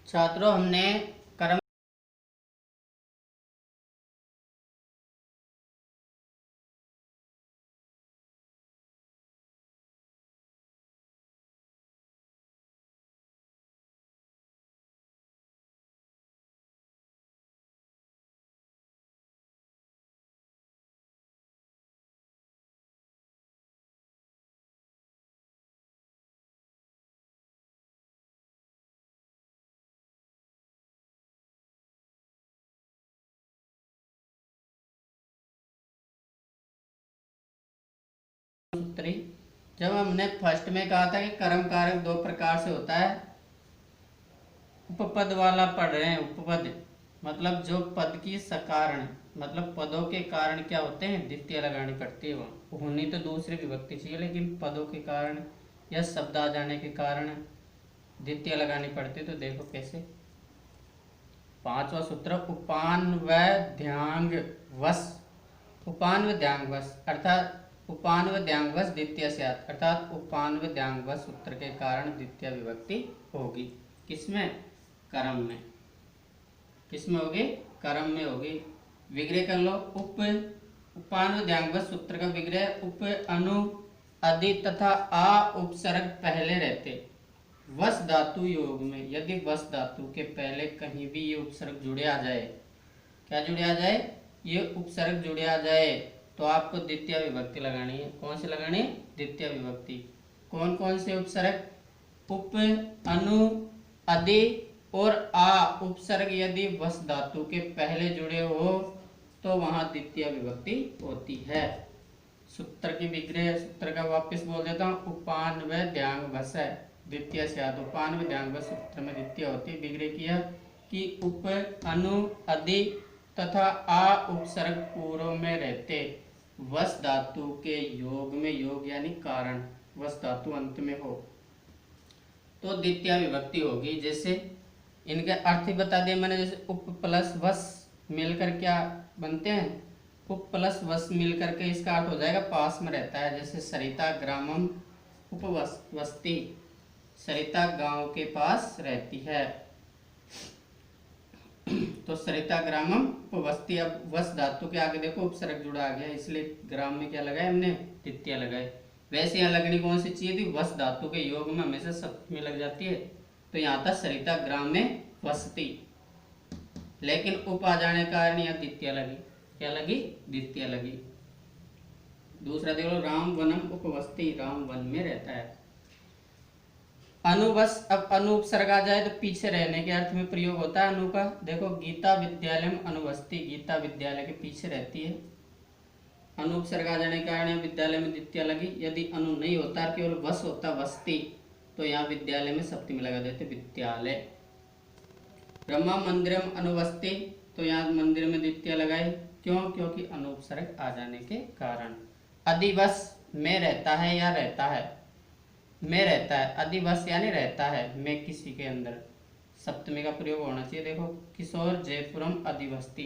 छात्रों, हमने कर्म सूत्री, जब हमने फर्स्ट में कहा था कि कर्म कारक दो प्रकार से होता है। उपपद वाला पढ़ रहे हैं। उपपद मतलब जो पद की सकारण, मतलब पदों के कारण क्या होते हैं, द्वितीय लगानी पड़ती है। वहाँ होनी तो दूसरी विभक्ति चाहिए, लेकिन पदों के कारण या शब्द आ जाने के कारण द्वितीय लगानी पड़ती है। तो देखो कैसे। पांचवा सूत्र, उपान व ध्यांग वश। उपान व ध्यांग वश अर्थात उपान व ध्यांग वश द्वितीय से अर्थात उपान व ध्यांग वश सूत्र के कारण द्वितीय विभक्ति होगी। किसमें? कर्म में। किसमें होगी? कर्म में होगी। विग्रह कर लो। उपान व ध्यांग वश सूत्र का विग्रह उप, अनु, अधि तथा आ उपसर्ग पहले रहते। वश धातु योग में यदि वश धातु के पहले कहीं भी ये उपसर्ग जुड़े आ जाए, क्या जुड़े आ जाए? ये उपसर्ग जुड़े आ जाए, तो आपको द्वितीय विभक्ति लगानी है। कौन सी लगानी है? द्वितीय विभक्ति। कौन कौन से उपसर्ग? उप, अनु, अधि और आ उपसर्ग यदि वश धातु के पहले जुड़े हो तो वहां द्वितीय विभक्ति होती है। सूत्र की विग्रह, सूत्र का वापस बोल देता हूँ। उपान व ध्यांग वश है द्वितीय से आद। उपान व ध्यांग वश सूत्र में द्वितीय होती है। विग्रह किया कि उप, अनु, अधि तथा आ उपसर्ग पूर्व में रहते वश धातु के योग में, योग यानी कारण, वश धातु अंत में हो तो द्वितीय विभक्ति होगी। जैसे इनके अर्थ ही बता दिए मैंने। जैसे उप प्लस वश मिलकर क्या बनते हैं? उप प्लस वश मिलकर के इसका अर्थ हो जाएगा पास में रहता है। जैसे सरिता ग्रामम उपवस्ती, सरिता गांव के पास रहती है। तो सरिता ग्रामम उपवस्ती। अब वश धातु के आगे देखो उपसर्ग जुड़ा आ गया, इसलिए ग्राम में क्या लगाए हमने? द्वितीय लगाए। वैसे यहाँ लगनी कौन सी चाहिए थी? वश धातु के योग में हमेशा सप्तमी लग जाती है, तो यहाँ था सरिता ग्राम में वसती, लेकिन उप आ जाने के कारण यहाँ द्वितीय लगी। क्या लगी? द्वितीय लगी। दूसरा देखो, राम वनम उपवस्ती, राम वन में रहता है। अनुवश, अब अनु उपसर्ग आ जाए तो पीछे रहने के अर्थ में प्रयोग होता है अनु का। देखो, गीता विद्यालय में अनुवस्ती, गीता विद्यालय के पीछे रहती है। अनु उपसर्ग आ जाने के कारण विद्यालय में द्वितीय लगी। यदि अनु नहीं होता, केवल वश होता वस्ती, तो यहाँ विद्यालय में सप्तमी लगा देते, विद्यालय। ब्रह्मा मंदिरम अनुवस्ती, तो यहाँ मंदिर में द्वितीय लगाए। क्यों? क्योंकि अनु उपसर्ग आ जाने के कारण। अधिवश में रहता है या रहता है? में रहता है। अधिवश यानी रहता है, में किसी के अंदर, सप्तमी का प्रयोग होना चाहिए। देखो, किशोर जयपुरम अधिवस्ती,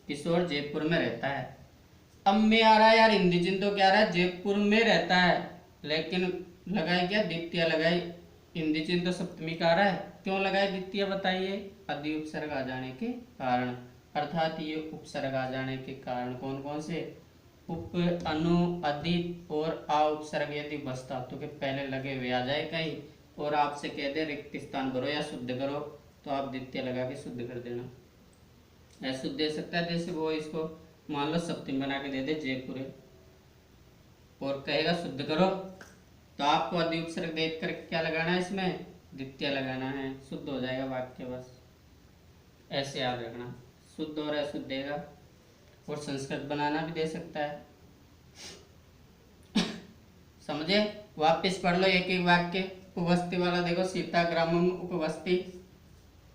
किशोर जयपुर में रहता है। अब में आ रहा है यार, हिंदी चिन्ह तो क्या रहा है? जयपुर में रहता है, लेकिन लगाए क्या? द्वितीय लगाए। हिंदी चिन्ह तो सप्तमी का आ रहा है, क्यों लगाए द्वितीय? बताइए। अधि उपसर्ग आ जाने के कारण, अर्थात ये उपसर्ग आ जाने के कारण कौन कौन से? उप, अनु, अधि और आ उपसर्ग यदि वश धातु के पहले लगे हुए आ जाए कहीं, और आपसे कह दे रिक्त स्थान भरो या शुद्ध करो, तो आप द्वितीय लगा के शुद्ध कर देना। ऐसा दे सकता है, जैसे वो इसको मान लो सप्तमी बना के दे दे जयपुर, और कहेगा शुद्ध करो, तो आपको अधि उपसर्ग देख कर क्या लगाना है? इसमें द्वितीय लगाना है, शुद्ध हो जाएगा वाक्य। बस ऐसे याद रखना, शुद्ध और अशुद्ध देगा। और संस्कृत बनाना भी दे सकता है। समझे? वापस पढ़ लो एक एक वाक्य। उपवस्ती वाला देखो, सीता ग्रामम उपवस्ती,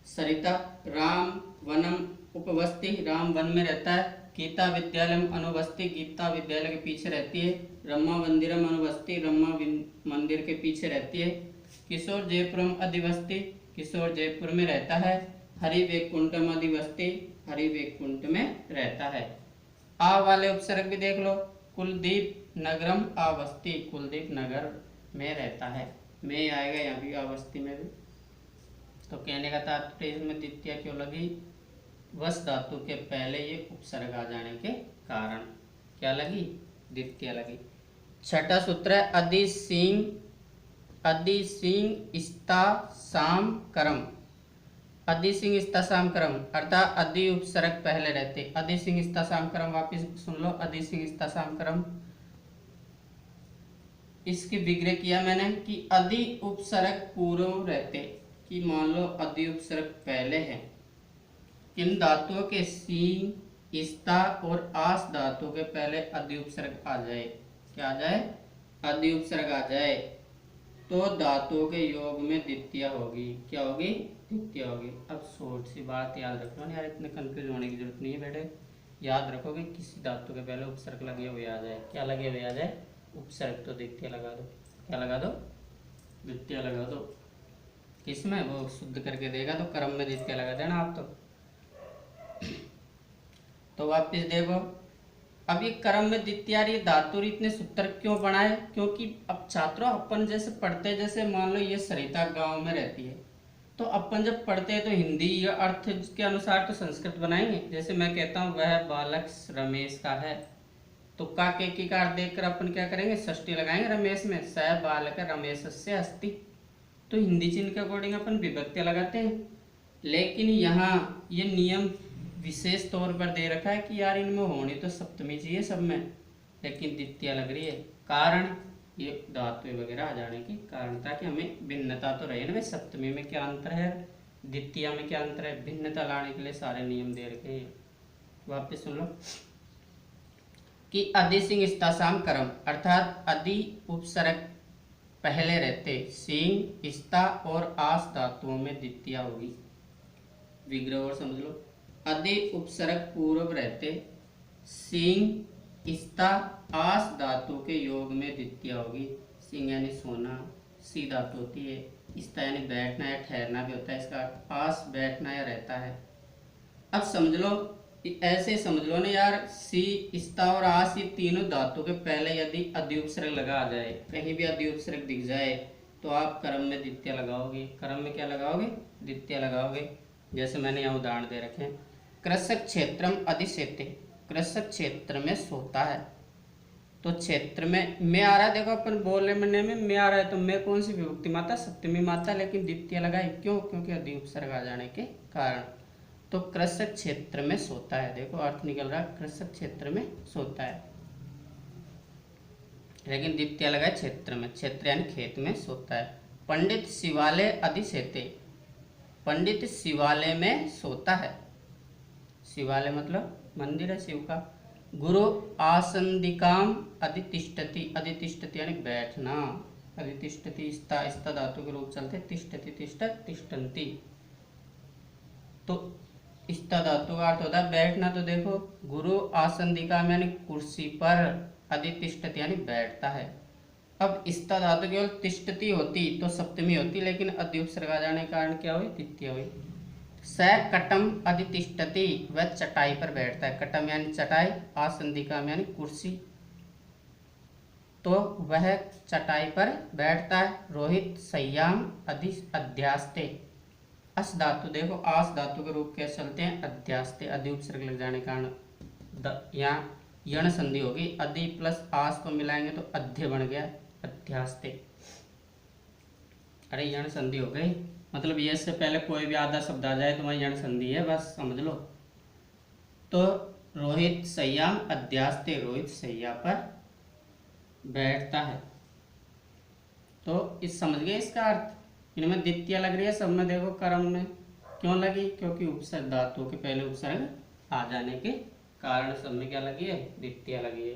सरिता राम वनम उपवस्ती, राम वन में रहता है। गीता विद्यालय अनुवस्ती, गीता विद्यालय के पीछे रहती है। ब्रह्मा मंदिरम अनुवस्ती, ब्रह्मा मंदिर के पीछे रहती है। किशोर जयपुरम अधिवस्ती, किशोर जयपुर में रहता है। हरि वैकुंठम अधिवस्ती, हरि वैकुंठ में रहता है। आ वाले उपसर्ग भी देख लो। कुलदीप नगरम आवस्थी, कुलदीप नगर में रहता है। में आएगा यहाँ भी, आवस्थी में भी। तो कहने का तात्पर्य इसमें द्वितीय क्यों लगी, वस धातु के पहले ये उपसर्ग आ जाने के कारण क्या लगी, द्वितीय लगी। छठा सूत्र है अधि सिंह स्ता साम करम। अधि सिंह स्ता साम करम अर्थात अधि उपसर्ग पहले रहते, अधि सिंह स्ता साम करम, वापिस सुन लो, अधि सिंह स्ता साम करम। इसकी विग्रह किया मैंने कि अधि उपसर्ग पूर्व रहते, कि मान लो अधि उपसर्ग पहले है, किन धातुओं के सींग स्ता और आस धातु के पहले अधि उपसर्ग आ जाए, क्या आ जाए, अधि उपसर्ग आ जाए, तो धातुओं के योग में द्वितीय होगी, क्या होगी, द्वितीय होगी। अब शॉर्ट सी बात याद रखना यार, इतने कंफ्यूज होने की जरूरत नहीं है बेटे, याद रखोगे किसी धातु के पहले उपसर्ग लगे हुए आ जाए, क्या लगे हुए आ जाए, उपसर्ग, तो द्वितीय लगा दो, क्या लगा दो, द्वितीय लगा दो। किसमें, वो शुद्ध करके देगा तो क्रम में द्वितीय लगा देना आप तो वापिस देखो, अब ये क्रम में द्वितीय धातु इतने सूत्र क्यों बनाए, क्योंकि अब छात्रों अपन जैसे पढ़ते, जैसे मान लो ये सरिता गांव में रहती है, तो अपन जब पढ़ते हैं तो हिंदी या अर्थ के अनुसार तो संस्कृत बनाएंगे। जैसे मैं कहता हूँ वह बालक रमेश का है, तो का के की कार देखकर अपन क्या करेंगे, षष्ठी लगाएंगे रमेश में, स बालक रमेश से अस्ति, तो हिंदी चिन्ह के अकॉर्डिंग अपन विभक्ति लगाते हैं। लेकिन यहाँ ये नियम विशेष तौर पर दे रखा है कि यार इनमें होनी तो सप्तमी चाहिए सब में, लेकिन द्वितीय लग रही है, कारण ये धातु वगैरह आ जाने के कारण, ताकि हमें भिन्नता तो रहे ना, भाई सप्तमी में क्या अंतर है, द्वितीय में क्या अंतर है, भिन्नता लाने के लिए सारे नियम दे रखे हैं। वापिस सुन लो कि अधि सिंह स्ता साम करम अर्थात अधि उपसर्ग पहले रहते, सिंह स्ता और आस धातुओं में द्वितीय होगी। विग्रह और समझ लो, अधि उपसर्ग पूर्व रहते, सिंह स्ता आस धातु के योग में द्वितीय होगी। सिंह यानी सोना, सी धातु होती है, स्ता यानी बैठना या ठहरना भी होता है, इसका आस बैठना या रहता है। अब समझ लो, ऐसे समझ लो ना यार, सी स्ता और आस ये तीनों धातु के पहले यदि अधि उपसर्ग लगा आ जाए, कहीं भी अधि उपसर्ग दिख जाए, तो आप क्रम में द्वितीय लगाओगे, क्रम में क्या लगाओगे, द्वितीय लगाओगे। जैसे मैंने यहाँ उदाहरण दे रखे हैं, कृषक क्षेत्रम अधिशेते, कृषक क्षेत्र में सोता है, तो क्षेत्र में आ रहा है, देखो अपन बोलने में आ रहा है, तो मैं कौन सी विभक्ति मात्रा, सप्तमी मात्रा, लेकिन द्वितीय लगाई क्यों, क्योंकि अधि उपसर्ग आ जाने के कारण। तो कृषक क्षेत्र में सोता है, देखो अर्थ निकल रहा है, कृषक क्षेत्र में सोता है, लेकिन द्वितीय लगाए क्षेत्र में, क्षेत्र यानी खेत में सोता है। पंडित शिवालय अधिशेते, पंडित शिवालय में सोता है, शिवालय मतलब मंदिर है शिव का। गुरु आसंदिकाम अधितिष्ठति, अधितिष्ठति यानी बैठना, अधितिष्ठति स्ता धातु के रूप चलते, तिष्ठति तिष्ठत तिष्ठन्ति, तो स्ता धातु का अर्थ होता है बैठना। तो देखो गुरु आसंदिकाम यानी कुर्सी पर, अधितिष्ठति यानी बैठता है। अब स्ता धातु केवल तिष्ठति होती तो सप्तमी होती, लेकिन अधि उपसर्ग आ जाने के कारण क्या हुई, द्वितीय हुई। स कटम अधितिष्ठति, वह चटाई पर बैठता है, कटम यानी चटाई, आसंदिकाम यानी कुर्सी, तो वह चटाई पर बैठता है। रोहित सय्याम अध्यास्ते, अस धातु देखो आस धातु के रूप कैसे चलते हैं, अध्यास्ते, अधि उपसर्ग लग जाने के कारण यहाँ यण संधि होगी, अधि प्लस आस को मिलाएंगे तो अध्य बन गया, अध्यास्ते। अरे यण संधि हो गई, मतलब ये से पहले कोई भी आधा शब्द आ जाए तो वह यण संधि है, बस समझ लो। तो रोहित सय्याम अध्यास्ते, रोहित सैया पर बैठता है, तो इस समझ गए इसका अर्थ। इनमें द्वितीय लग रही है सब में, देखो क्रम में क्यों लगी, क्योंकि उपसर्ग धातु के पहले उपसर्ग आ जाने के कारण सब में क्या लगी है, द्वितीय लगी है।